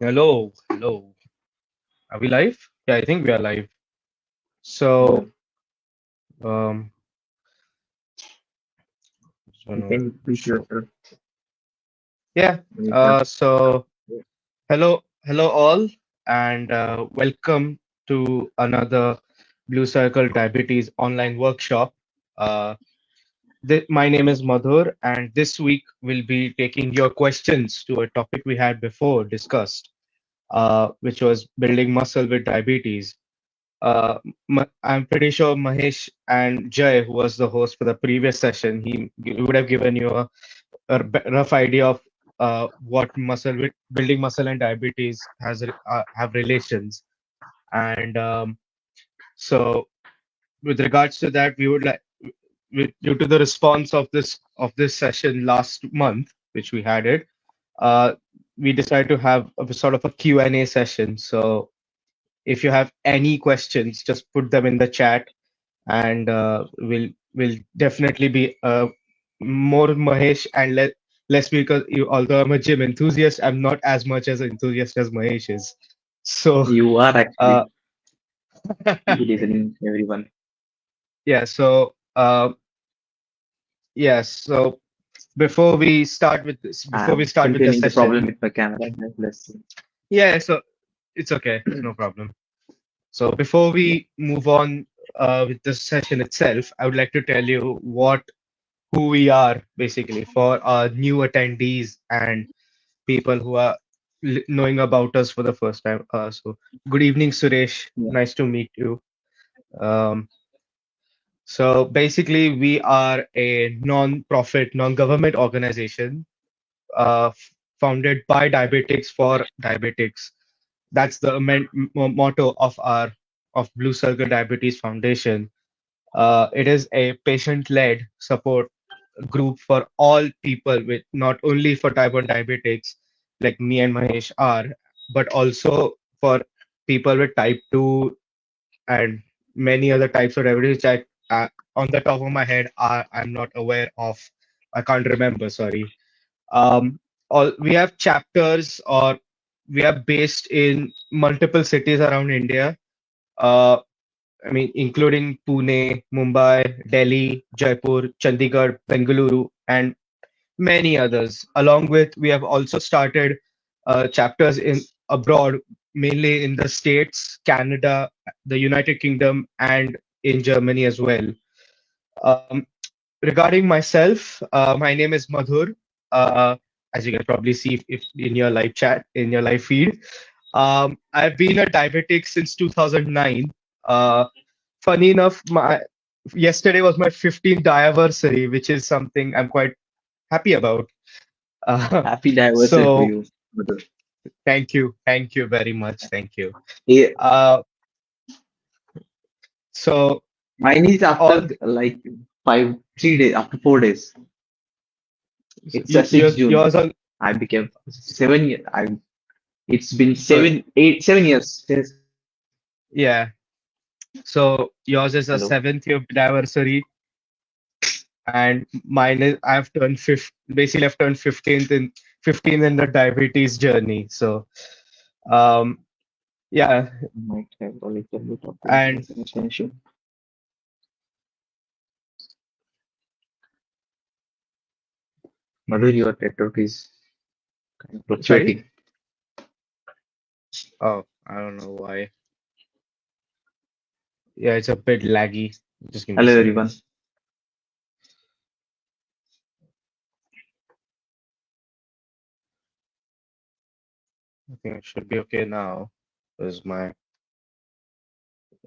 Hello, hello. Are we live? Yeah, I think we are live. Yeah, So, um, so you no, can repeat show. yourself Yeah. when you start. So hello all, and welcome to another Blue Circle Diabetes online workshop. Uh, my name is Madhur, and this week we'll be taking your questions to a topic we had before discussed, which was building muscle with diabetes. Uh, I'm pretty sure Mahesh and Jay, who was the host for the previous session, he would have given you a rough idea of what building muscle and diabetes have relations. And so, with regards to that, we would like, due to the response of this session last month, which we had it, uh, we decided to have a sort of a Q&A session. So if you have any questions, just put them in the chat and we'll definitely be more Mahesh and less because although I'm a gym enthusiast, I'm not as much as an enthusiast as Mahesh is. So You are uh, actually good evening, everyone. yeah, so yes, so before we I'm start with the continuing the problem session, with my camera. Let's see. yeah, so it's okay, it's no problem. So before we move on with the session itself, I would like to tell you who we are basically for our new attendees and people who are knowing about us for the first time. So, good evening, Suresh. Yeah. Nice to meet you. Um, so, basically, we are a non-profit, non-government organization founded by diabetics for diabetics. That's the motto of our of Blue Circle Diabetes Foundation. It is a patient-led support group for all people with not only for type 1 diabetics like me and Mahesh are, but also for people with type 2 and many other types of diabetes, which on the top of my head, I'm not aware of. I can't remember, sorry. Um, we have chapters or we are based in multiple cities around India. Uh, I mean, including Pune, Mumbai, Delhi, Jaipur, Chandigarh, Bengaluru, and many others. Along with, we have also started chapters in abroad, mainly in the States, Canada, the United Kingdom, and in Germany as well. Um, Regarding myself, my name is Madhur. Uh, as you can probably see if in your live chat, in your live feed. I've been a diabetic since 2009. Uh, Funny enough, my yesterday was my 15th anniversary, which is something I'm quite happy about. Uh, Happy anniversary to so you, Madhu. thank you very much, thank you. Yeah, Uh, so mine is all after like 3 days, after 4 days. It's a 6 June. yours on I became 7 years. It's been so 7 years since. yeah. So yours is a Hello. 7th year anniversary, and mine is I've turned basically I've turned 15 in the diabetes journey. So um yeah, Might have a little bit of and connection issue. Madhu, your network is kind of sorry. fluctuating. Oh, I don't know why. Yeah, it's a bit laggy. Just give me a Hello, second. everyone. I think it should be okay now because my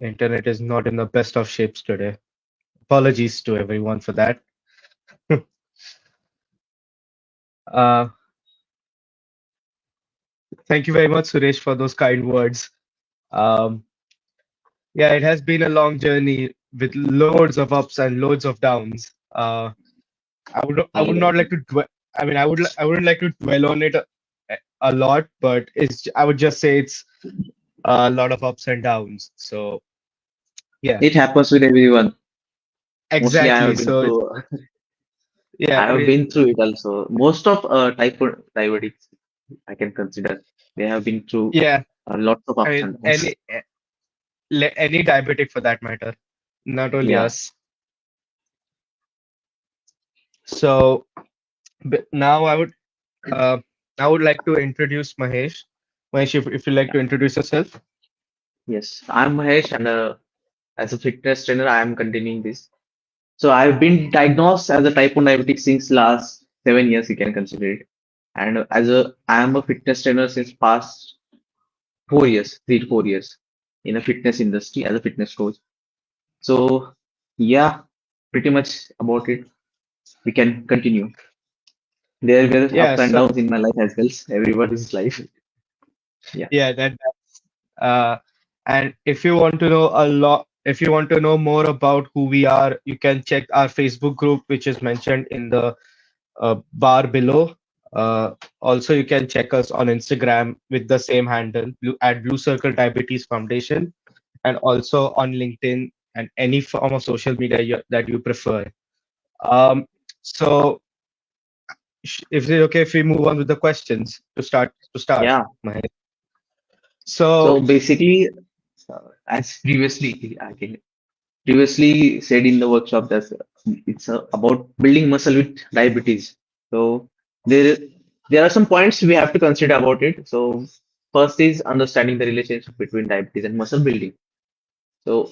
internet is not in the best of shapes today. Apologies to everyone for that. uh, Thank you very much, Suresh, for those kind words. Um, yeah, it has been a long journey with loads of ups and loads of downs. I would Hello, not like everyone. to dwell. I mean, I wouldn't like to dwell on it a lot, but I would just say it's a lot of ups and downs. So yeah, It happens with everyone. Mostly, I exactly. have been So through. yeah, I I have mean, been through it also. Most of type 1 diabetics. I can consider. They have been through Yeah, lots of I ups mean and downs. any diabetic for that matter, not only Yeah, us. So now uh, I would like to introduce Mahesh. Mahesh, if you like yeah. to introduce yourself. Yes, I'm Mahesh, and as a fitness trainer, I am continuing this. So I've been diagnosed as a type 1 diabetic since last 7 years, you can consider it. And I am a fitness trainer since past 4 years, 3 to 4 years in a fitness industry as a fitness coach. So yeah, pretty much about it. We can continue. There were Yeah, ups and so downs in my life as well. Everybody's life. Yeah, yeah, uh, and if you want to know if you want to know more about who we are, you can check our Facebook group, which is mentioned in the bar below. Also, you can check us on Instagram with the same handle, at Blue Circle Diabetes Foundation, and also on LinkedIn and any form of social media that you prefer. Um, so, if it's okay if we move on with the questions to start, yeah. Mahesh. So So, basically, as previously, I can previously said in the workshop that it's about building muscle with diabetes. So there there are some points we have to consider about it. So first is understanding the relationship between diabetes and muscle building. So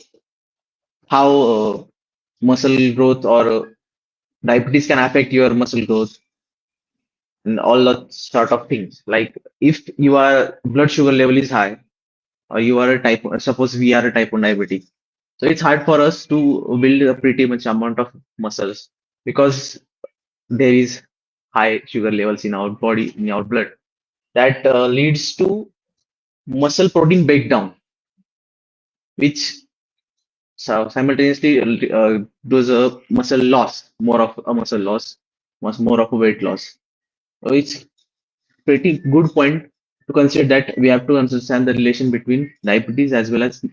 how muscle growth or diabetes can affect your muscle growth and all that sort of things. Like if your blood sugar level is high or you are a suppose we are a type 1 diabetic. So it's hard for us to build a pretty much amount of muscles because there is high sugar levels in our body, in our blood. That leads to muscle protein breakdown, which simultaneously does a muscle loss, more of a muscle loss, more of a weight loss. So it's pretty good point to consider that we have to understand the relation between diabetes as well as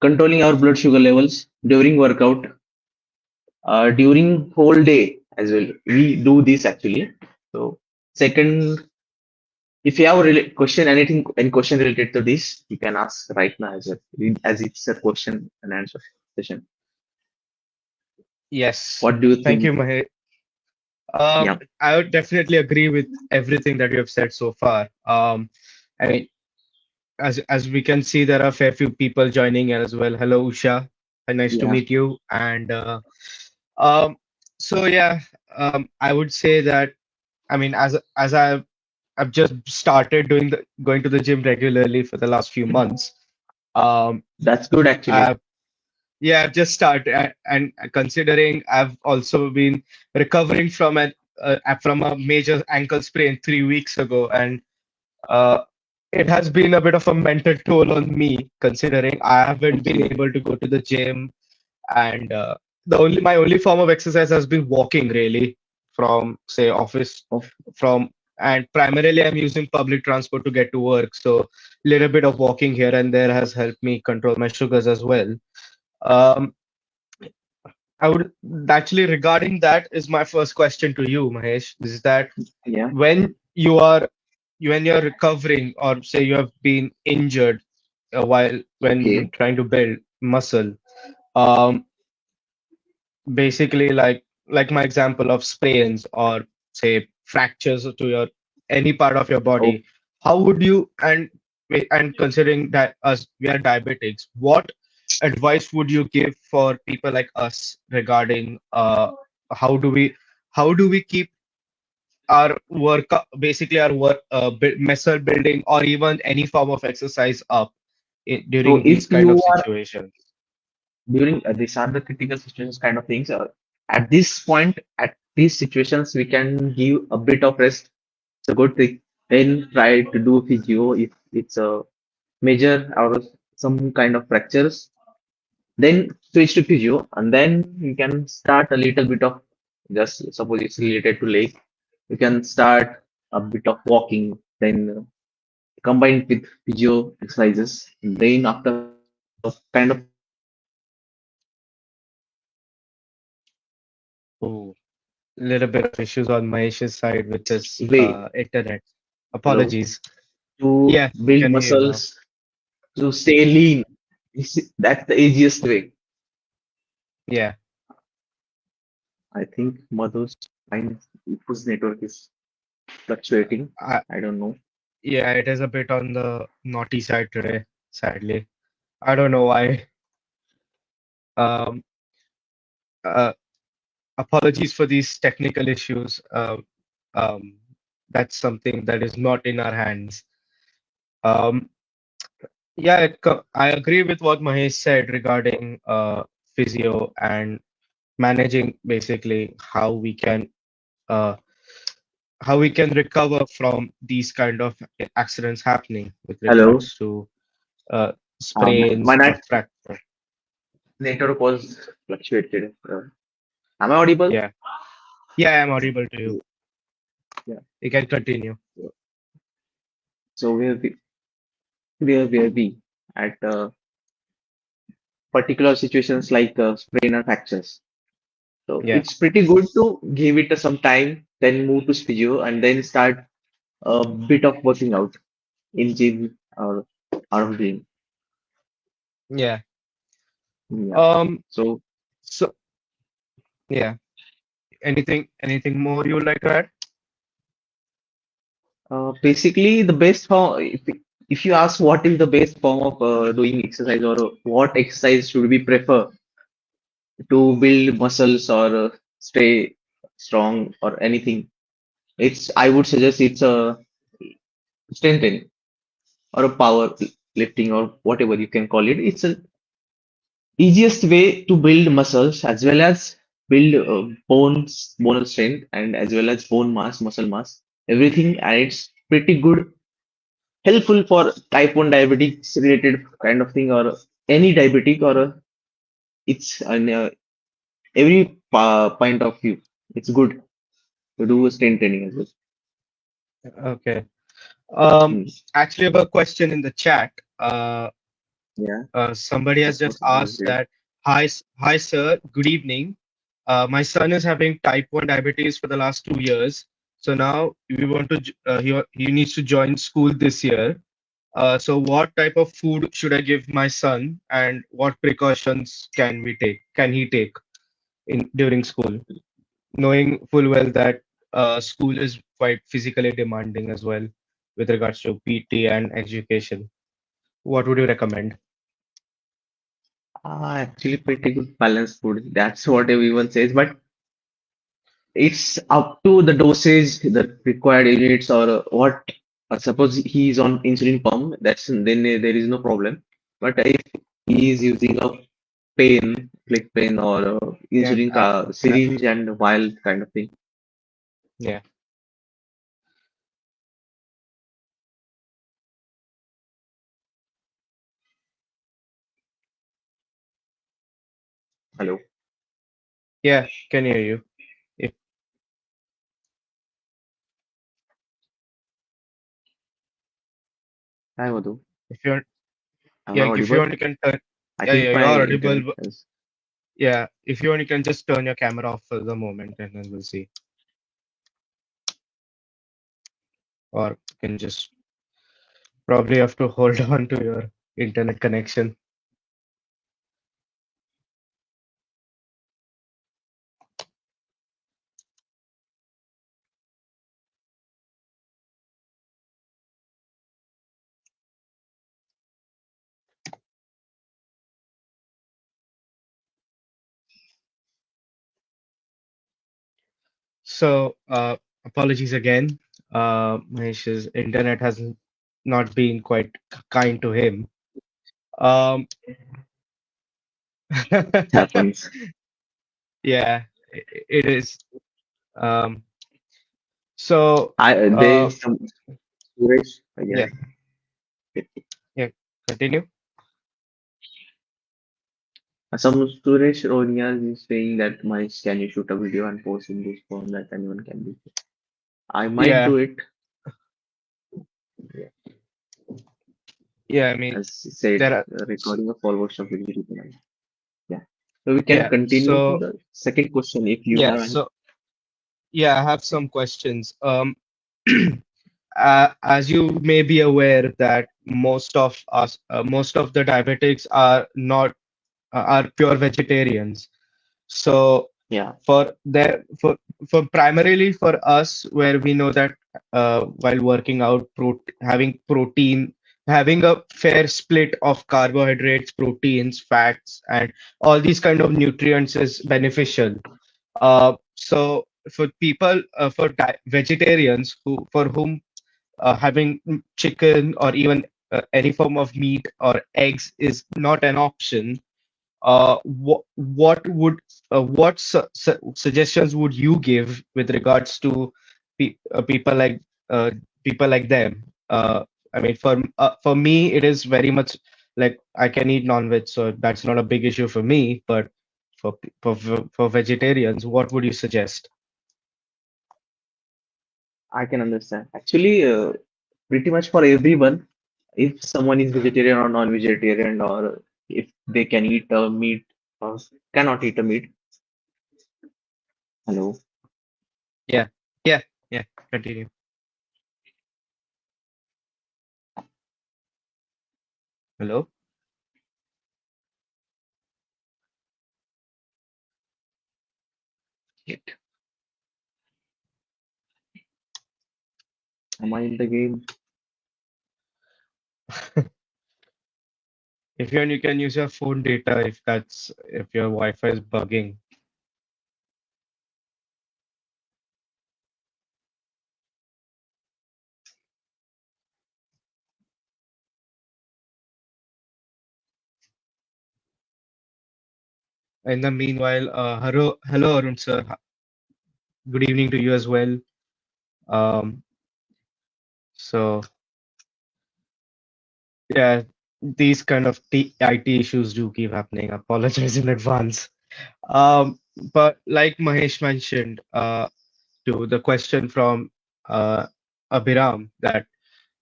controlling our blood sugar levels during workout, during whole day as well. We do this actually. So second, if you have a question, any question related to this, you can ask right now as well, as it's a question and answer session. yes, What do you thank you, think? Mahesh. Yeah, I would definitely agree with everything that you have said so far. I mean, as we can see, there are a fair few people joining as well. Hello, Usha. Nice to yeah, meet you. And um, so yeah, I would say that I mean, as I've just started going to the gym regularly for the last few months. Um, that's good actually. I've Yeah, I've just started, and considering I've also been recovering from a major ankle sprain 3 weeks ago, and uh, it has been a bit of a mental toll on me, considering I haven't been Okay. able to go to the gym, and the only my only form of exercise has been walking, really, from say office Oh, from and primarily I'm using public transport to get to work, so little bit of walking here and there has helped me control my sugars as well. Um, I would actually, regarding that is my first question to you, Mahesh, is that yeah. when you are when you're recovering, or say you have been injured while when Okay. trying to build muscle, um, basically like my example of sprains or say fractures to your any part of your Oh, body, how would you and considering that us we are diabetics, what advice would you give for people like us regarding how do we how do we keep our work basically our work muscle building or even any form of exercise up so during these if kind of you are situations? during these are the critical situations kind of things, at this point, at these situations, we can give a bit of rest. It's a good thing. Then try to do physio if it's a major or some kind of fractures. Then switch to physio, and then you can start a little bit of just suppose it's related to leg. You can start a bit of walking, then combined with physio exercises. Then after kind of Oh, little bit of issues on Mahesh's side with his way. internet. Hello. Apologies. To Yeah, I build can hear you now. muscles, to stay lean. That's the easiest way. Yeah, I think Madhur's line, whose network is fluctuating. I, I don't know. yeah, it is a bit on the naughty side today, sadly. I don't know why. Um, uh, Apologies for these technical issues. Um, that's something that is not in our hands. Um, yeah, I agree with what Mahesh said regarding physio and managing basically uh, how we can recover from these kind of accidents happening with Hello. regards to uh, My sprains or fracture. network was fluctuated. Am I audible? Yeah, yeah, I'm audible to you. Yeah. You can continue. So where we at particular situations like sprain or fractures. So Yeah, it's pretty good to give it some time, then move to physio, and then start a bit of working out in gym or out of gym. yeah. Yeah. Um, So so yeah. Anything more you would like to add? basically, the best form, if you ask what is the best form of doing exercise or what exercise should we prefer to build muscles or stay strong or anything, I would suggest it's a strength training or a power lifting or whatever you can call it. It's a easiest way to build muscles as well as build bone strength and as well as bone mass, muscle mass, everything, and it's pretty good, helpful for type 1 diabetics related kind of thing or any diabetic or it's an every point of view. It's good to do strength training as well. Okay. Um, Hmm. Actually, I have a question in the chat. Yeah, Somebody has of just course, I'm asked ready. that, hi sir, good evening. My son is having type 1 diabetes for the last 2 years. So now we want to, he needs to join school this year. So what type of food should I give my son and what precautions can he take in during school, knowing full well that school is quite physically demanding as well with regards to PT and education. What would you recommend? Actually, pretty good balanced food. That's what everyone says, but it's up to the dosage, the required units, or what. Suppose he is on insulin pump, then there is no problem. But if he is using a click pen, or Yeah, insulin syringe and vial kind of thing. yeah, Hello, yeah. Can hear you. If hi Madhu. if you're Am I yeah, if you audible? want, you can turn. I Yeah, think yeah, you're my audible. internet is. Yeah, if you want, you can just turn your camera off for the moment, and then we'll see. Or you can just probably have to hold on to your internet connection. So, apologies again. Mahesh's internet has not been quite kind to him. Um, It happens. yeah, it is. Um, so, There is some Suresh yeah, again. yeah, continue. Some Suresh Ronias is saying that my can you shoot a video and post in this form that anyone can do. I might Yeah, do it, yeah. I mean, as he said, there are. recording a full workshop will be taken. Yeah. So we can Yeah. continue to So, the second question if you yeah. have any. So, yeah, I have some questions. as you may be aware that most of the diabetics are not are pure vegetarians. So Yeah, for their for primarily for us, where we know that while working out, having protein, having a fair split of carbohydrates, proteins, fats, and all these kind of nutrients is beneficial. So for people, for vegetarians for whom having chicken or even any form of meat or eggs is not an option, what would what suggestions would you give with regards to pe uh, people like them? I mean, for me, it is very much like I can eat non-veg, so that's not a big issue for me. But for vegetarians, what would you suggest? I can understand. Actually, pretty much for everyone, if someone is vegetarian or non-vegetarian, or if they can eat a meat or cannot eat a meat. Hello. Yeah, yeah, yeah. Continue. Hello. Shit. Am I in the game? If you can use your phone data if your Wi-Fi is bugging. In the meanwhile, hello, Arun sir. Good evening to you as well. Um, so yeah, these kind of IT issues do keep happening. I apologize in advance. Um, but like Mahesh mentioned, to the question from Abhiram, that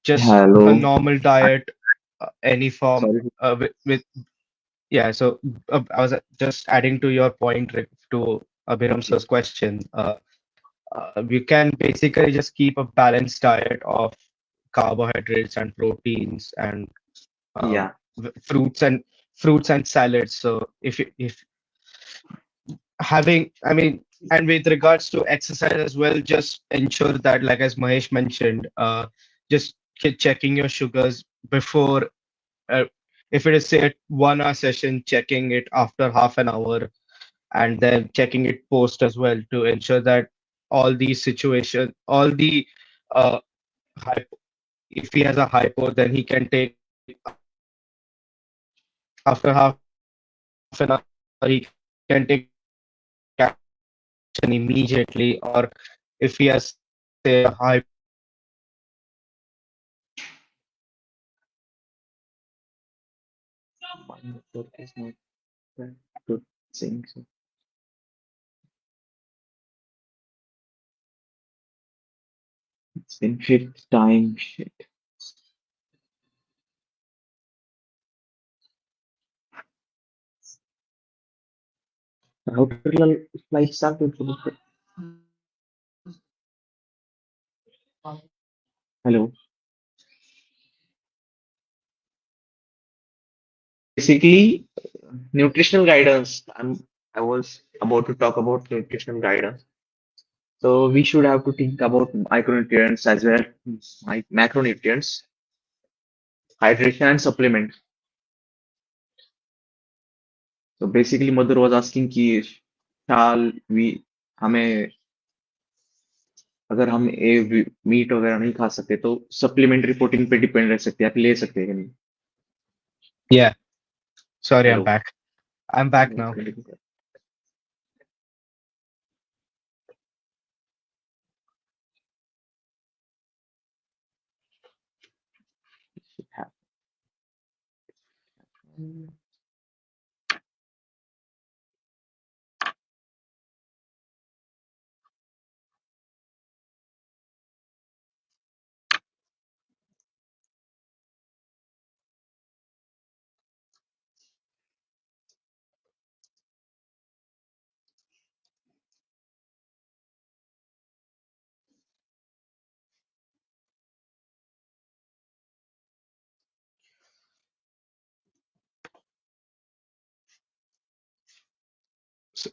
just a Hello. normal I- diet, any form, Sorry. with yeah. So I was just adding to your point to Abhiram Okay. sir's question. We can basically just keep a balanced diet of carbohydrates and proteins and um, Yeah. fruits and salads. So if having, I mean, and with regards to exercise as well, just ensure that, like as Mahesh mentioned, just keep checking your sugars before. Uh, if it is say a 1 hour session, checking it after half an hour, and then checking it post as well to ensure that all these situations, all the uh, hypo, if he has a hypo, then he can take after half an hour, he can take action immediately. Or if he has say a hypo or a hypertension, My network is not that good. Saying so. It's been fifth time. Shit. Router life started. Hello. So basically, nutritional guidance. I was about to talk about nutritional guidance. So we should have to think about micronutrients as well, macronutrients, hydration and supplement. So basically, mother was asking कि शाल we हमें अगर हम ए meet वगैरह नहीं खा सकते तो supplementary protein पे डिपेंड रह सकते हैं आप ले सकते हैं कि नहीं yeah. Sorry, I'm hello back. I'm back now.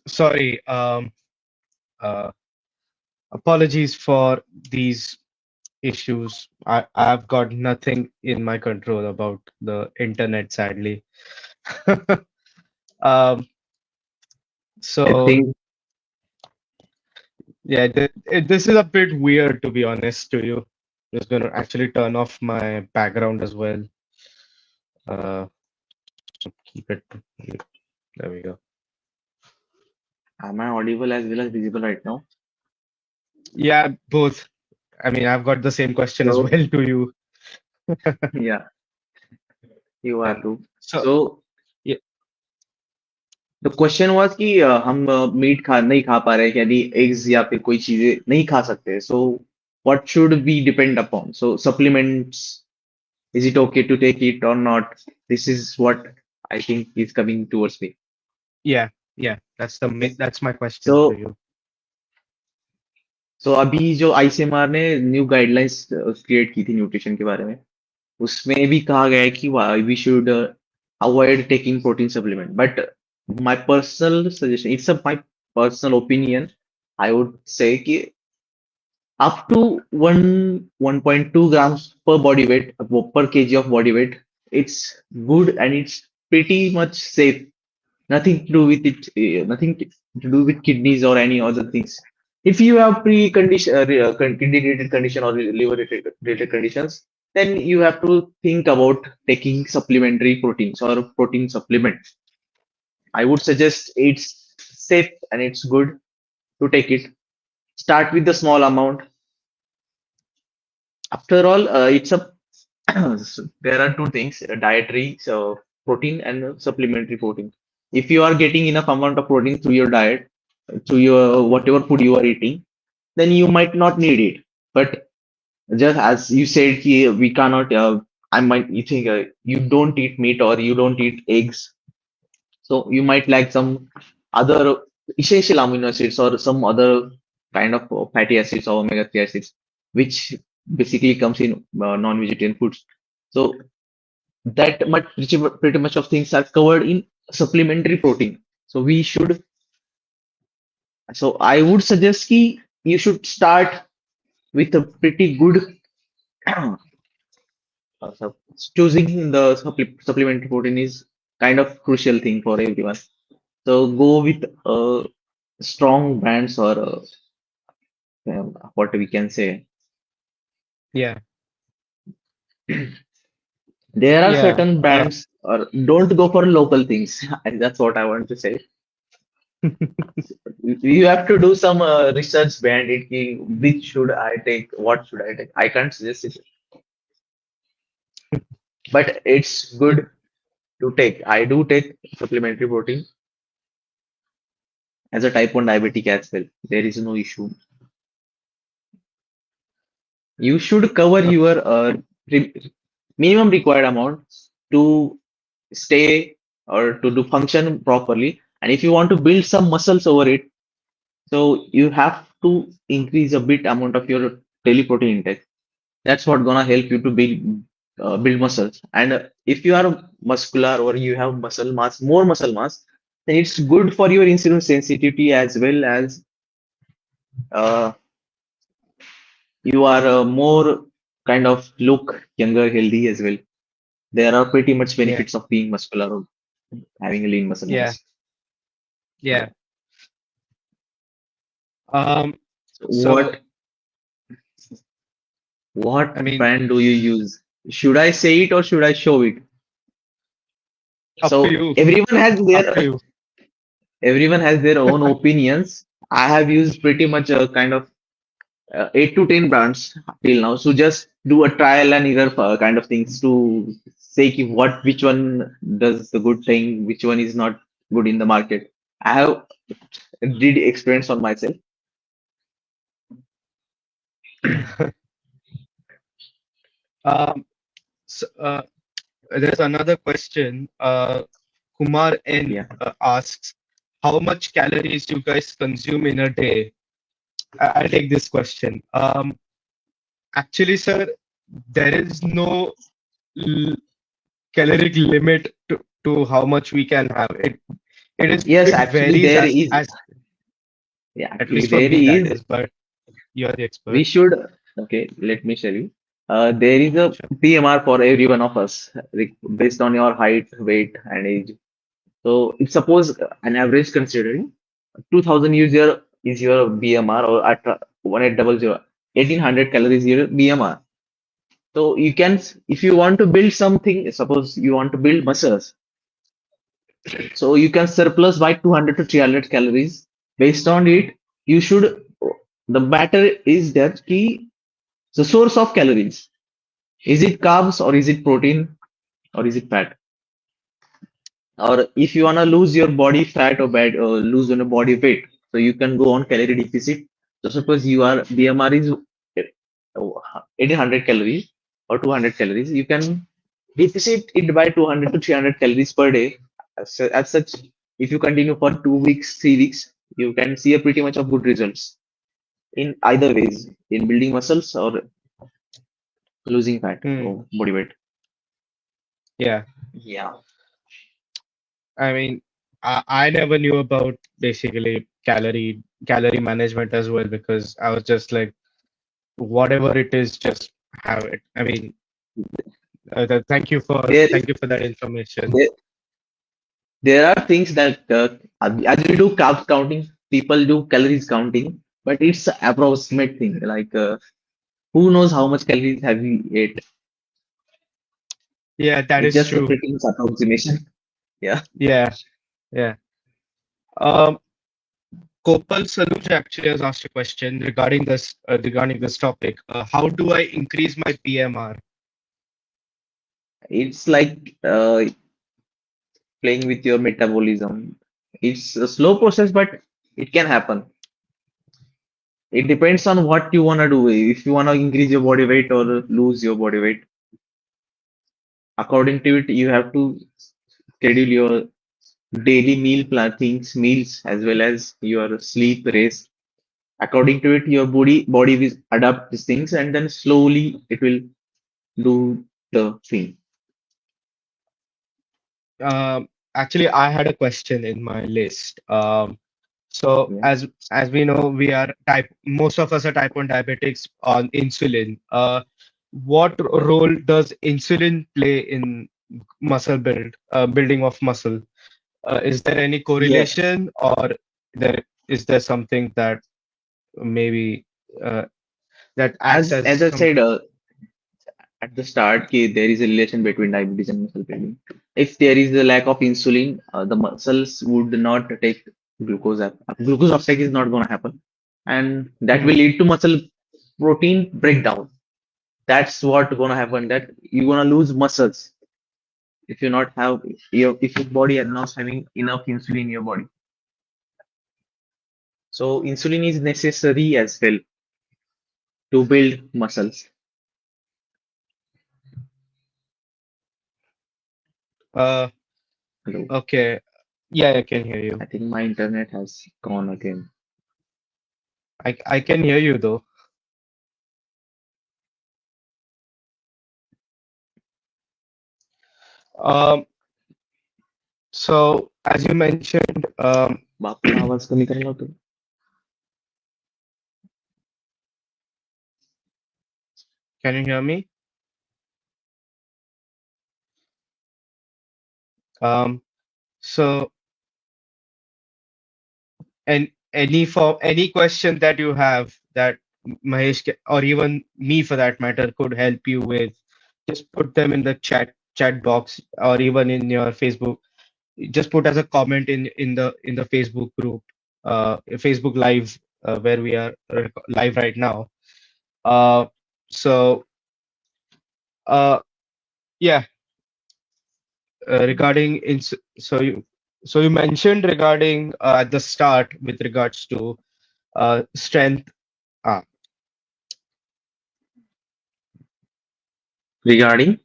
Sorry. Uh, Apologies for these issues. I've got nothing in my control about the internet, sadly. Um, I so think yeah, this is a bit weird to be honest to you. Just gonna actually turn off my background as well. Uh, keep it. There we go. am I audible as well as visible right now? Yeah, both. I mean, I've got the same question as So well to you. yeah, you Yeah. are too. So So yeah, the question was कि हम meet खा नहीं खा पा रहे हैं यानी eggs या फिर कोई चीजें नहीं खा सकते so what should we depend upon so supplements is it okay to take it or not this is what I think is coming towards me yeah, yeah. That's my question to so you. so अभी जो ICMR ने new guidelines create की थी nutrition के बारे में उसमें भी कहा गया है कि we should avoid taking protein supplement but my personal suggestion it's a my personal opinion I would say कि up to 1.2 grams per body weight per kg of body weight it's good and it's pretty much safe nothing to do with it nothing to do with kidneys or any other things if you have pre-condition kidney related condition or liver related conditions then you have to think about taking supplementary proteins or protein supplements I would suggest it's safe and it's good to take it start with the small amount after all it's a there are two things dietary so protein and supplementary protein if you are getting enough amount of protein through your diet through your whatever food you are eating then you might not need it but just as you said we cannot I might you think you don't eat meat or you don't eat eggs so you might like some other essential amino acids or some other kind of fatty acids or omega-3 acids, which basically comes in non-vegetarian foods. So that much pretty much of things are covered in supplementary protein. So we should. So I would suggest ki you should start with a pretty good. So choosing the supplementary protein is kind of crucial thing for everyone. So go with strong brands or what we can say. Yeah, There are yeah. certain brands or don't go for local things. And that's what I want to say. You have to do some research behind it. Ki which should I take? What should I take? I can't suggest it, but it's good to take. I do take supplementary protein as a type 1 diabetic as well. There is no issue. You should cover Uh, your re- minimum required amount to stay or to do function properly. And if you want to build some muscles over it, so you have to increase a bit amount of your daily protein intake. That's what gonna help you to build muscles. And if you are muscular or you have muscle mass, more muscle mass, then it's good for your insulin sensitivity as well as uh, you are more kind of look younger, healthy as well. There are pretty much yeah, benefits of being muscular or having a lean muscle yeah, mass. yeah. Um, So so what I mean, brand do you use? Should I say it or should I show it? up to So you, up to you. everyone has their own opinions. I have used pretty much a kind of 8 to 10 brands till now. So just do a trial and error kind of things to say ki what which one does the good thing, which one is not good in the market. I have did experience on myself. Um, so, there's another question. Kumar N Yeah. asks, how much calories you guys consume in a day? I'll take this question. Actually, sir, there is no l- caloric limit to how much we can have. Yes, it actually varies there is. as Yeah, at actually least for there me that is. is, but you're the We expert. should. Okay, let me share you. There is a Sure. BMR for every one of us based on your height, weight, and age. So if suppose an average considering 2000 is your BMR or at 1800 1800 calories your BMR. So you can, if you want to build something, suppose you want to build muscles, so you can surplus by 200 to 300 calories. Based on it, you should, the matter is that key, the source of calories. Is it carbs or is it protein or is it fat? Or if you want to lose your body fat or bad or lose on a body weight, so you can go on calorie deficit. So suppose you are BMR is 1800 calories or 200 calories, you can deficit it by 200 to 300 calories per day. As such, if you continue for 2 weeks, 3 weeks, you can see a pretty much of good results in either ways, in building muscles or losing fat Hmm. or body weight. Yeah. Yeah. I mean, I never knew about basically calorie management as well because I was just like whatever it is, just have it. I mean, There is thank you for that information. there, there are things that as we do carb counting, people do calories counting, but it's an approximate thing. Like who knows how much calories have we ate? Yeah, that It's is just a true. pretty much approximation. Yeah. Yeah, yeah. Um, Gopal Saluj actually has asked a question regarding this topic. How do I increase my PMR? It's like playing with your metabolism. It's a slow process, but it can happen. It depends on what you want to do. If you want to increase your body weight or lose your body weight, according to it, you have to schedule your daily meal plan things, meals as well as your sleep, rest. According to it, your body will adapt these things, and then slowly it will do the thing. Actually, I had a question in my list. So Yeah. as we know, most of us are type 1 diabetics on insulin. What role does insulin play in building of muscle? Is there any Yes. correlation, or there something that maybe uh, that acts as As I some? said at the start, there is a relation between diabetes and muscle building. If there is a lack of insulin, the muscles would not take glucose. Glucose uptake is not going to happen, and that will Hmm. lead to muscle protein breakdown. That's what going to happen. That you're going to lose muscles if you not have if your body is not having enough insulin in your body. So insulin is necessary as well to build muscles. Uh, Hello. okay. Yeah, I can hear I you. think my internet has gone again. I can hear you though. Um, so as you mentioned, बापरे आवाज कमी करायला होतो. can you hear me? Um, so and any question that you have that or even me for that matter could help you with, just put them in the chat box or even in your Facebook. Just put as a comment in the Facebook group, Facebook Live, where we are live right now. Uh, so uh, yeah, regarding ins so you mentioned regarding at the start with regards to strength. Uh, Regarding?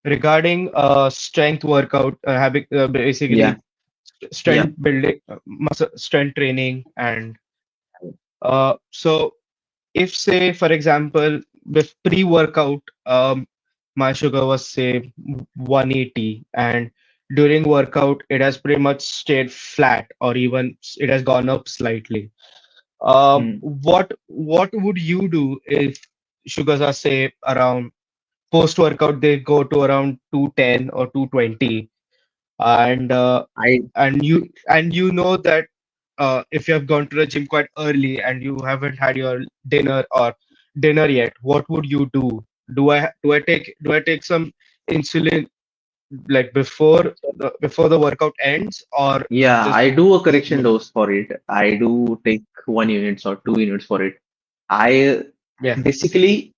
Regarding strength workout, having Yeah, basically yeah. strength building, muscle strength training, and so if say for example with pre-workout, my sugar was say 180, and during workout it has pretty much stayed flat or even it has gone up slightly. Hmm. What would you do if sugars are say around post workout they go to around 210 or 220 and I you know that if you have gone to the gym quite early and you haven't had your dinner yet, what would you do? Do I take some insulin like before the workout ends or Yeah, just I do a just correction wait? dose for it. I do take 1 units or 2 units for it. I Yeah, basically,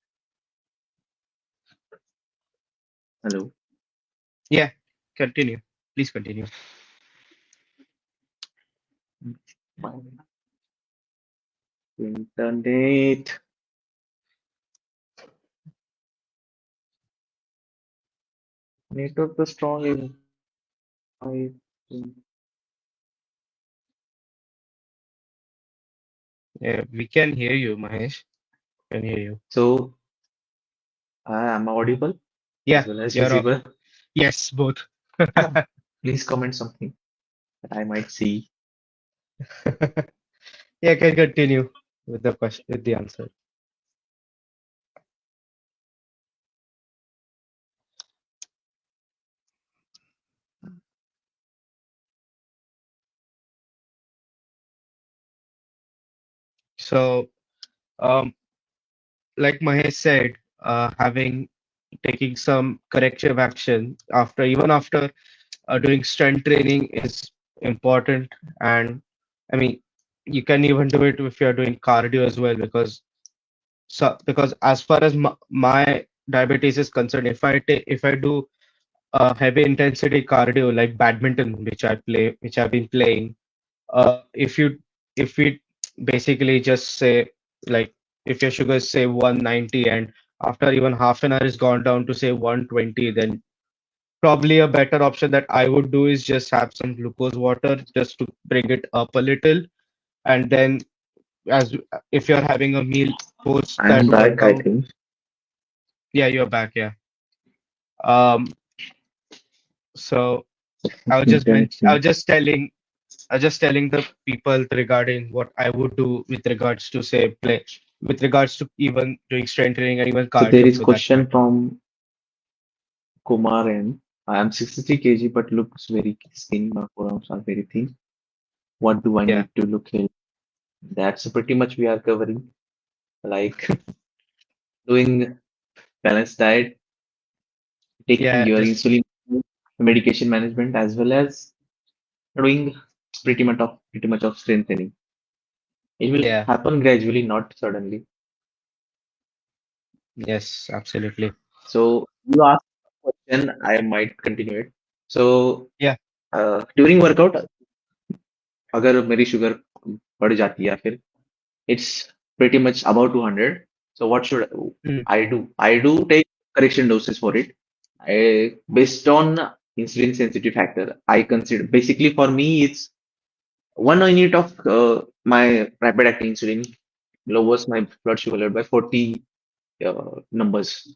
hello, yeah. Continue. Please continue. my internet, network is strong. I, Yeah, we can hear you, Mahesh. Can hear you. so I am audible as Yeah, well as you're visible. yes, both. Please comment something that I might see. Yeah, can continue with the question with the answer. So, um, like Mahesh said, having taking some corrective action after doing strength training is important, and I mean you can even do it if you're doing cardio as well because as far as my diabetes is concerned, if I do heavy intensity cardio like badminton, which I've been playing. If you if we basically just say like if your sugars say 190 and after even half an hour is gone down to say 120, then probably a better option that I would do is just have some glucose water just to bring it up a little, and then as if you're having a meal post I'm that back, I workout, think. yeah, you're back, yeah. So I Internet. was just telling I was just telling the people regarding what I would do with regards to say play, with regards to even doing strength training and even So there cardio is for that question matter. from Kumar N. I am 63 kg but looks very skinny. My forearms are very thin. What do I Yeah, need to look healthy? That's pretty much we are covering. Like doing balanced diet, taking yeah, your just insulin medication management as well as doing pretty much of strengthening. It will yeah, happen gradually, not suddenly. yes, absolutely. So you asked a question, I might continue it. So Yeah, during workout, अगर मेरी sugar बढ़ जाती है या फिर it's pretty much about 200. So what should mm, I do? I do take correction doses for it. Based on insulin sensitive factor, I consider basically for me it's 1 unit of my rapid acting insulin lowers my blood sugar level by 40 numbers.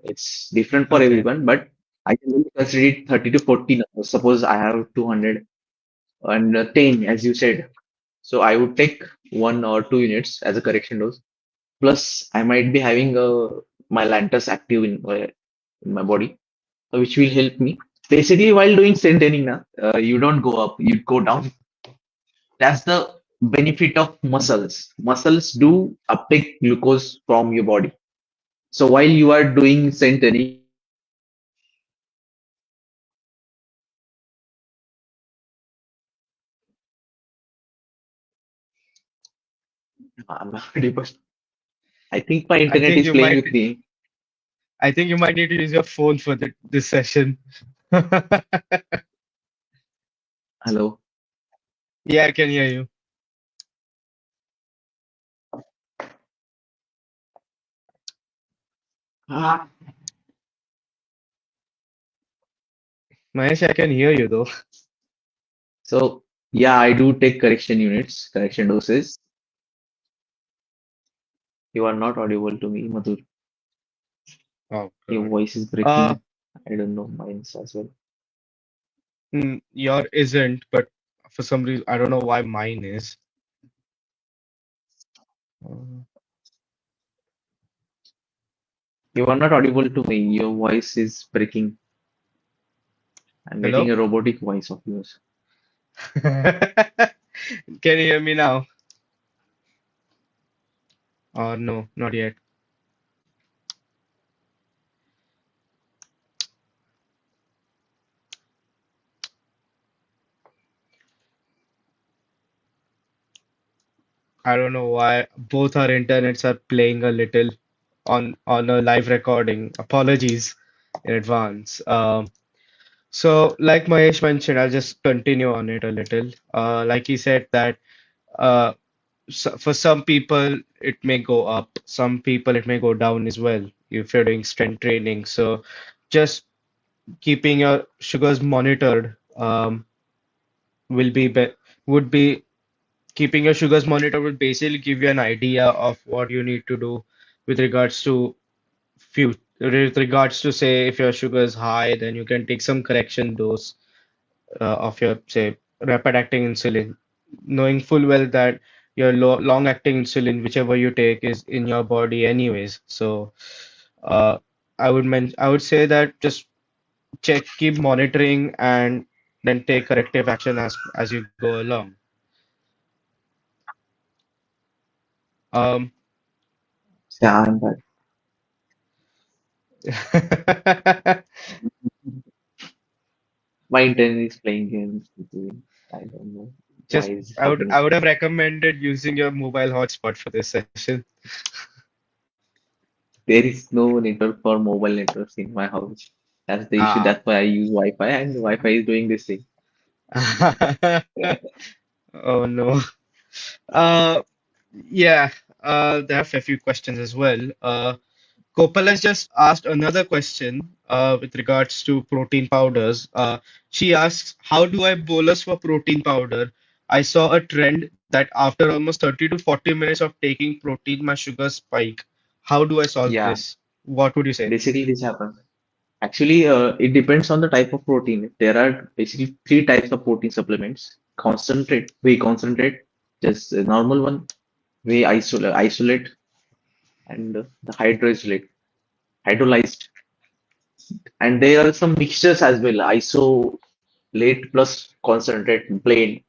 It's different for okay, everyone, but I can only consider it 30 to 40 numbers. Suppose I have 200 and 10, as you said. So I would take 1 or 2 units as a correction dose. Plus, I might be having my Lantus active in my body, which will help me. Basically, while doing strength training, you don't go up, you go down. That's the benefit of muscles. Muscles do uptake glucose from your body. So while you are doing strength training, you don't go up, you go down. I'm audible. I think my I internet think is you playing might with me. I think you might need to use your phone for this session. Hello. Yeah, I can hear you. Ah. Mahesh, I can hear you though. So yeah, I do take correction doses. You are not audible to me, Madhur. Oh Your God. voice is Uh, breaking. I don't know, mine's as well. Your isn't, but for some reason, I don't know why mine is. Uh, You are not audible to me. Your voice is breaking. I'm Hello? getting a robotic voice of yours. Can you hear me now? Or no, not yet. I don't know why both our internets are playing a little on a live recording. Apologies in advance. So, like Mahesh mentioned, I'll just continue on it a little. Like he said that uh, for some people it may go up, some people it may go down as well if you're doing strength training. So, just keeping your sugars monitored will be would be keeping your sugars monitored would basically give you an idea of what you need to do with regards to few with regards to say if your sugar is high, then you can take some correction dose of your say rapid acting insulin, knowing full well that your long acting insulin, whichever you take, is in your body anyways. So uh, I would say that just keep monitoring, and then take corrective action as you go along. Um, Yeah, I'm bad. My internet is playing games between. I don't know why just it's happening. I would have recommended using your mobile hotspot for this session. There is no network for mobile networks in my house. That's the issue. Ah. That's why I use Wi-Fi, and Wi-Fi is doing this thing. Oh no. Uh, yeah. There are a few questions as well. Gopal has just asked another question with regards to protein powders. She asks, how do I bolus for protein powder? I saw a trend that after almost 30 to 40 minutes of taking protein, my sugars spike. How do I solve Yeah, this? What would you say? basically this happens. Actually, it depends on the type of protein. There are basically three types of protein supplements: concentrate, whey concentrate, just a normal one, whey isolate, and the hydrolyzed. And there are some mixtures as well, isolate plus concentrate, plain.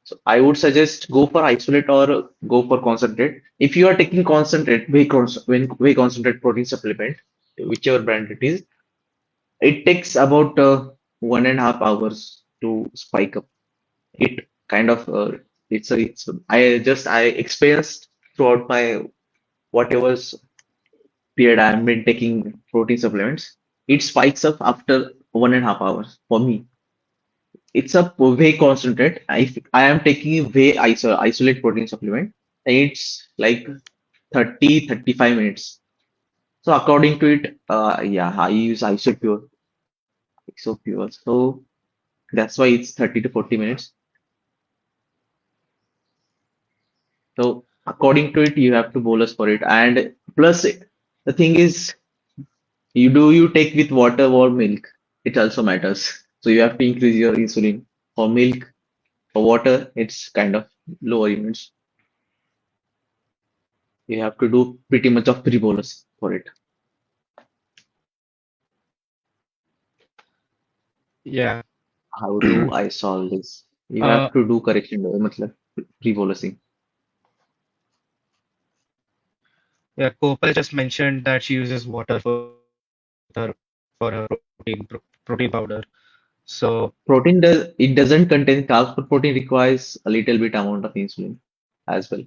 So I would suggest go for isolate or go for concentrate. If you are taking concentrate, whey concentrate protein supplement, whichever brand it is, it takes about 1.5 hours to spike up. It kind of I experienced throughout my whatever period I've been taking protein supplements. It spikes up after 1.5 hours for me. It's a whey concentrate. If I am taking a isolate protein supplement, it's like 30-35 minutes. So according to it, yeah, I use isopure. So that's why it's 30 to 40 minutes. So according to it, you have to bolus for it. And plus, the thing is, you take with water or milk. It also matters. So you have to increase your insulin. For milk, for water, it's kind of lower units. You have to do pretty much of pre-bolus for it. Yeah. How do I solve this? You Uh, have to do correction, matlab, pre-bolusing. yeah, Gopal just mentioned that she uses water for her protein powder. So It doesn't contain carbs, but protein requires a little bit amount of insulin as well.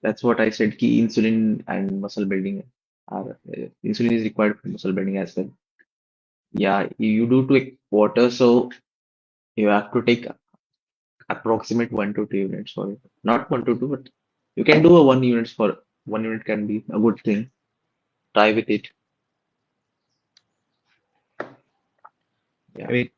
That's what I said. Key insulin and muscle building are insulin is required for muscle building as well. Yeah, you do take water, so you have to take approximate 1 to 2 units for it. Not 1 to 2, but you can do a 1 unit for 1 unit can be a good thing. Try with it. I Yeah. mean,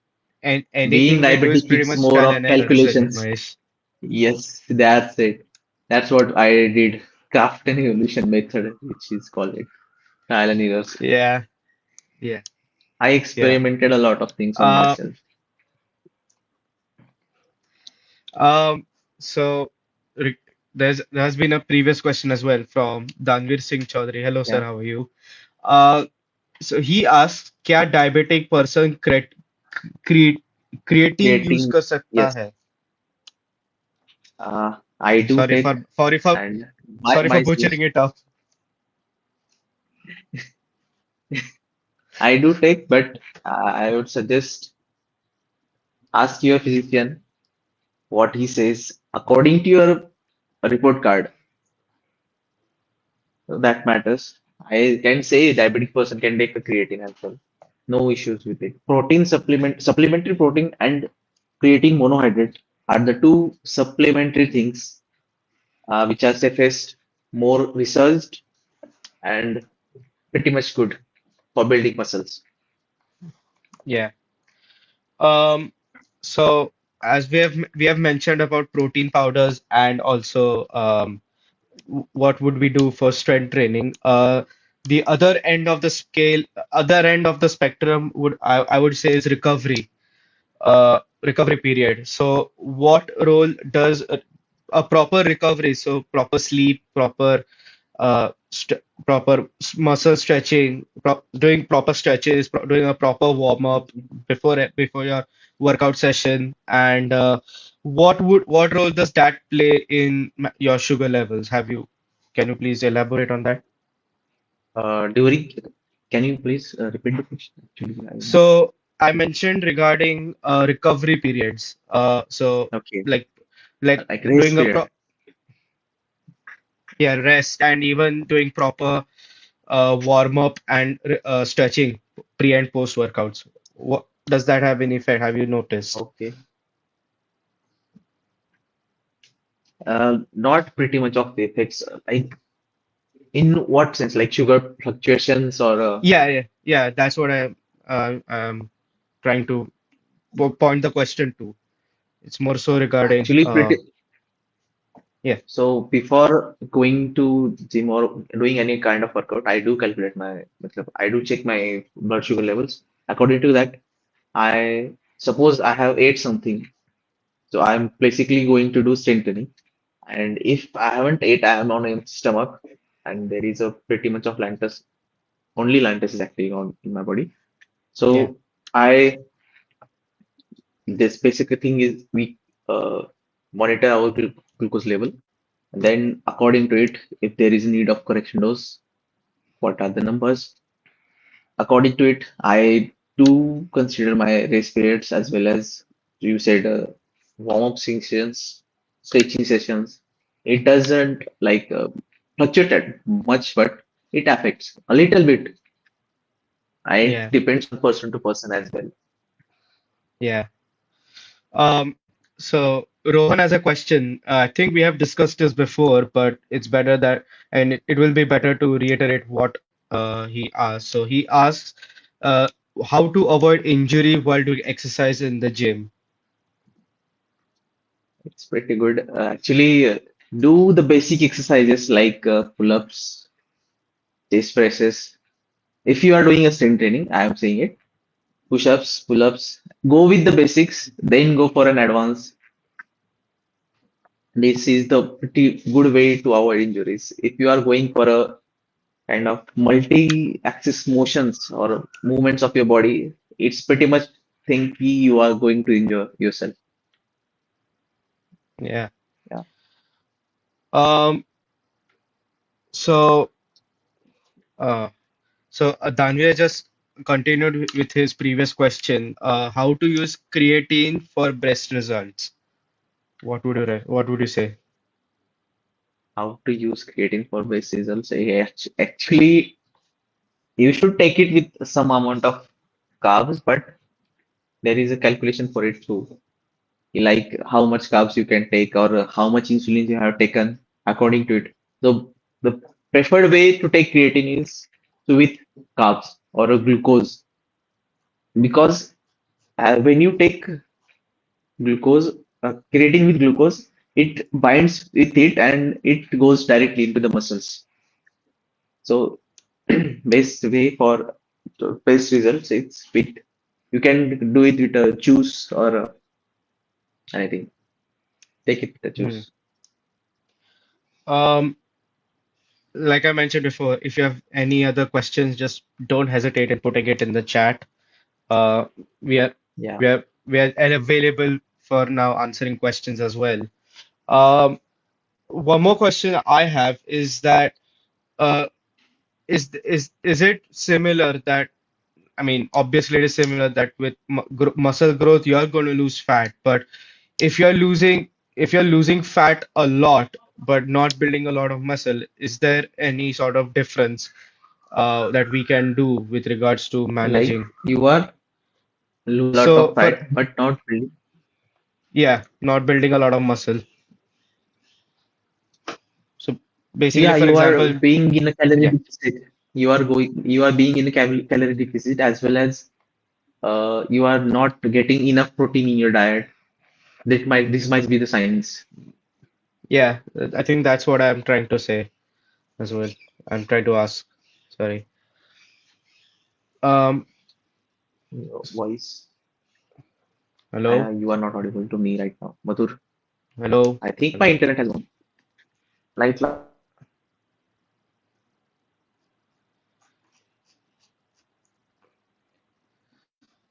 and Being anything we do is diabetic, pretty it's much more trial of and error, isn't it, calculations. Mahesh? Yes, that's it. That's what I did. Craft and evolution method, which is called it. Trial and errors. Yeah, yeah. I Yeah. experimented a lot of things on Uh, myself. um, so re- there has been a previous question as well from Danvir Singh Chaudhary. Hello, sir. Yeah, How are you? Uh, so he asks, क्या diabetic person create creatine use creating, कर सकता yes, है? I do Sorry take, for sorry for and sorry for my butchering it up. I do take, but I would suggest ask your physician what he says according to your report card. That matters. I can say diabetic person can take a creatine as well. No issues with it. Protein supplement, supplementary protein and creatine monohydrate are the two supplementary things which are safest, more researched, and pretty much good for building muscles. Yeah. Um, so as we have mentioned about protein powders and also what would we do for strength training? The other end of the spectrum I would say is recovery period. So what role does a proper recovery, so proper sleep, proper muscle stretching, doing proper stretches, doing a proper warm up before your workout session, and what role does that play in your sugar levels? Can you please elaborate on that? During, can you please repeat the question? Actually, So I mentioned regarding recovery periods. okay, Like like like race doing a period. rest and even doing proper warm up and stretching pre and post workouts. What does that have any effect? Have you noticed? Okay. Not pretty much of the effects. Like in what sense? Like sugar fluctuations or Yeah. That's what I'm trying to point the question to. It's more so regarding actually pretty. yeah, So before going to gym or doing any kind of workout, I do calculate my, I do check my blood sugar levels. According to that, I suppose I have ate something. So I'm basically going to do strength training. And if I haven't ate, I am on a stomach, and there is a pretty much of lactose. Only lactose is acting on in my body. yeah, So I this basic thing is we monitor our glucose level. And then according to it, if there is need of correction dose, what are the numbers? According to it, I do consider my race periods as well as you said warm-up sessions, stretching sessions. It doesn't like fluctuate that much, but it affects a little bit. It yeah, depends on person to person as well. yeah. So Rohan has a question. I think we have discussed this before, but it's better that, and it will be better to reiterate what he asked. So he asks uh, how to avoid injury while doing exercise in the gym. It's pretty good. Actually, do the basic exercises like pull-ups, chest presses. If you are doing a strength training, I am saying it, push-ups, pull-ups, go with the basics, then go for an advance. This is the pretty good way to avoid injuries. If you are going for a kind of multi-axis motions or movements of your body, it's pretty much thinky you are going to injure yourself. Yeah. Yeah, Um. So. Uh. Danvir just continued with his previous question. How to use creatine for breast results? What would you say? how to use creatine for base results? Actually, you should take it with some amount of carbs, but there is a calculation for it too. Like how much carbs you can take or how much insulin you have taken according to it. So the preferred way to take creatine is to with carbs or a glucose because when you take glucose, creatine with glucose, it binds with it and it goes directly into the muscles. So best way for best results. It's bit you can do it with a juice or anything. Take it with a Hmm. juice. Um, like I mentioned before, if you have any other questions, just don't hesitate in putting it in the chat. Uh, we are Yeah, we are available for now answering questions as well. Um, one more question I have is that uh, is it similar that I mean obviously it is similar that with mu gr muscle growth you are going to lose fat, but if you're losing if you're losing fat a lot but not building a lot of muscle, is there any sort of difference that we can do with regards to like managing? you are lose a lot So of for fat, but not really. yeah, not building a lot of muscle. So basically, Yeah, for you are example, being in a calorie yeah, deficit. You are being in a calorie deficit as well as you are not getting enough protein in your diet. This might be the signs. yeah, I think that's what I'm trying to say as well. I'm trying to ask. Sorry. Um, Your voice. hello, You are not audible to me right now, Madhur. hello, I think my hello. internet has gone. Like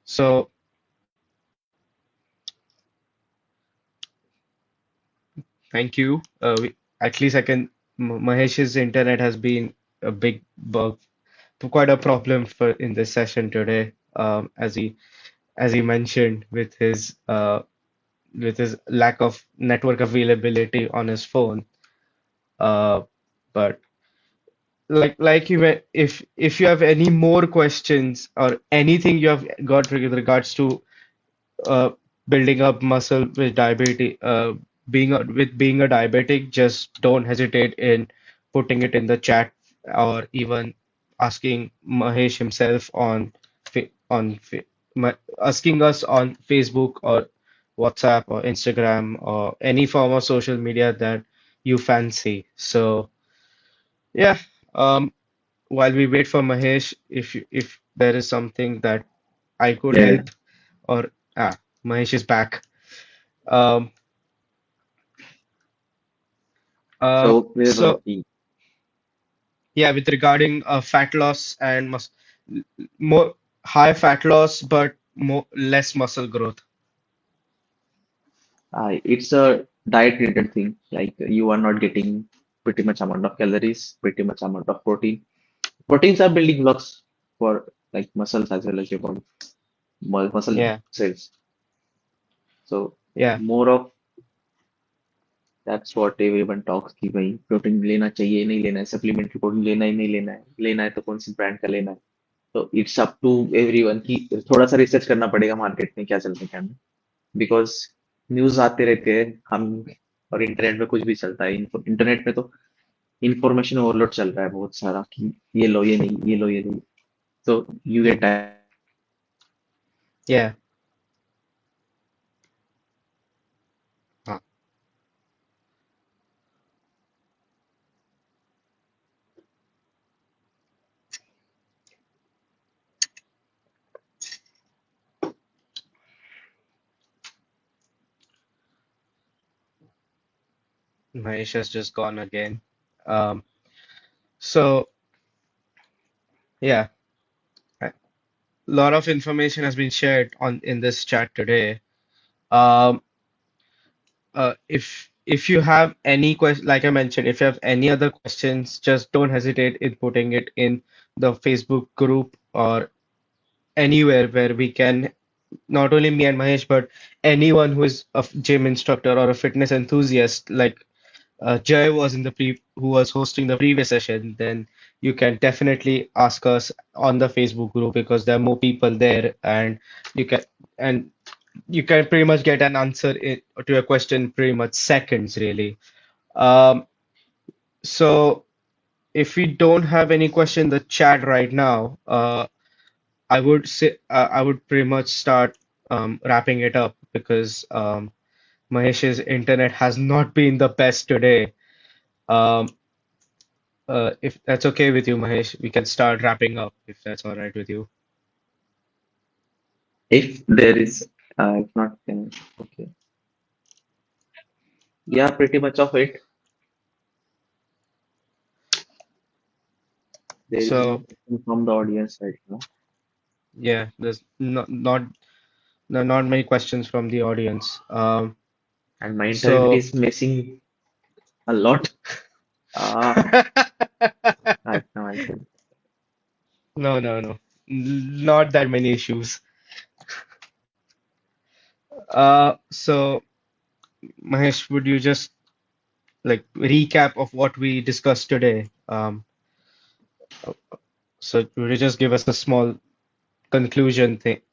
So thank you. At least I can. Mahesh's internet has been a big bug, quite a problem for in this session today. As he mentioned with his lack of network availability on his phone. Uh, but like you if you have any more questions or anything you have got with regards to uh, building up muscle with diabetes, being a diabetic, just don't hesitate in putting it in the chat or even asking Mahesh himself asking us on Facebook or WhatsApp or Instagram or any form of social media that you fancy. So yeah, while we wait for Mahesh, if there is something that I could yeah. help or Mahesh is back. Um, So where were so we? yeah, with regarding fat loss and more high fat loss, but more less muscle growth. It's a diet related thing. Like you are not getting pretty much amount of calories, pretty much amount of protein. Proteins are building blocks for like muscles as well as your body, muscle Yeah, cells. So yeah, more of that's what everyone talks कि भाई protein लेना चाहिए नहीं लेना है supplementary protein लेना ही नहीं लेना है तो कौन सी ब्रांड का लेना है तो इट्स अप टू एवरीवन की थोड़ा सा रिसर्च करना पड़ेगा मार्केट में क्या चल रहा है क्या नहीं बिकॉज न्यूज आते रहते हैं हम और इंटरनेट में कुछ भी चलता है इंटरनेट में तो इंफॉर्मेशन ओवरलोड चल रहा है बहुत सारा कि ये लो ये नहीं ये लो ये नहीं तो you get yeah. Uh, Mahesh has just gone again. Um, so yeah, a lot of information has been shared on in this chat today. Um, if you have any question, like I mentioned, if you have any other questions, just don't hesitate in putting it in the Facebook group or anywhere where we can, not only me and Mahesh, but anyone who is a gym instructor or a fitness enthusiast, like Jay was in the who was hosting the previous session, then you can definitely ask us on the Facebook group because there are more people there, you can and you can pretty much get an answer to your question pretty much seconds, really. Um, so if we don't have any question in the chat right now, I would pretty much start wrapping it up because Mahesh's internet has not been the best today. Um, if that's okay with you, Mahesh, we can start wrapping up if that's all right with you. If there is, if not, then okay. Yeah, pretty much of it. There is no So question from the audience right now, yeah, there's not many questions from the audience. and my internet So is messing a lot. Ah, right now I can. no, not that many issues. So Mahesh, would you just like recap of what we discussed today? So would you just give us a small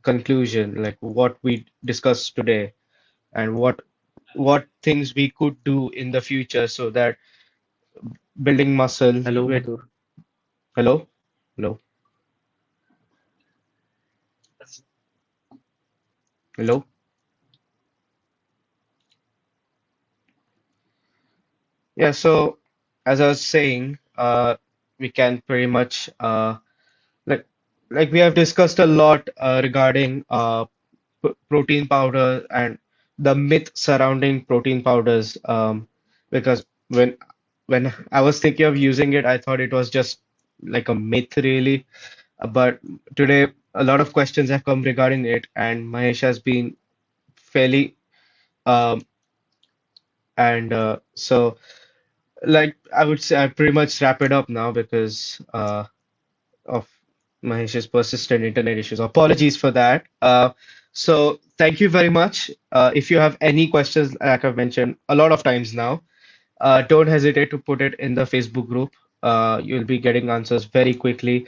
conclusion, like what we discussed today and what things we could do in the future so that building muscle Hello, with Madhur. hello, hello, hello. Yeah, so as I was saying, we can pretty much like like we have discussed a lot regarding protein powder and the myth surrounding protein powders. Because when I was thinking of using it, I thought it was just like a myth, really. But today, a lot of questions have come regarding it, and Mahesh has been fairly um, and so like I would say I pretty much wrap it up now because of Mahesh's persistent internet issues. Apologies for that. So thank you very much. If you have any questions, like I've mentioned a lot of times now, don't hesitate to put it in the Facebook group. You'll be getting answers very quickly.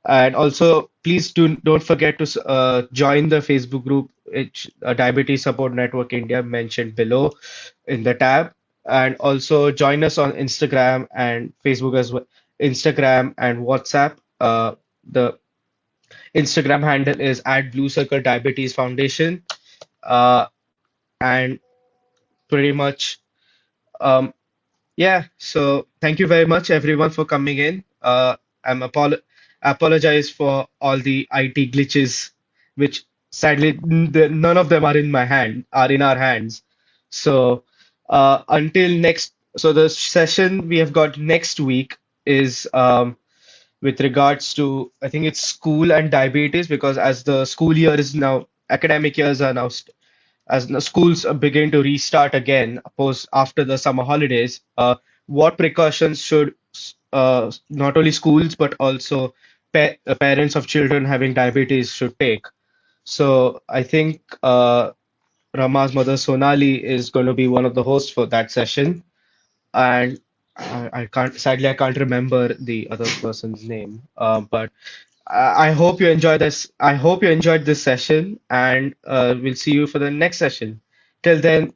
And also, please don't forget to join the Facebook group, which Diabetes Support Network India mentioned below in the tab. And also join us on Instagram and Facebook as well. Instagram and WhatsApp. The Instagram handle is at Blue Circle Diabetes Foundation. Uh, and pretty much, um, yeah. So thank you very much, everyone, for coming in. I'm apologize for all the IT glitches, which sadly none of them are in my hand, are in our hands. So until next, so the session we have got next week is with regards to, I think it's school and diabetes, because as the school year is now, academic years are now, as the schools begin to restart again post after the summer holidays, what precautions should not only schools but also parents of children having diabetes should take? So I think Rama's mother Sonali is going to be one of the hosts for that session, and I can't sadly I can't remember the other person's name, but I hope you enjoy this. I hope you enjoyed this session, and we'll see you for the next session. Till then,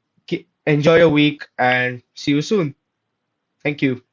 enjoy your week and see you soon. Thank you.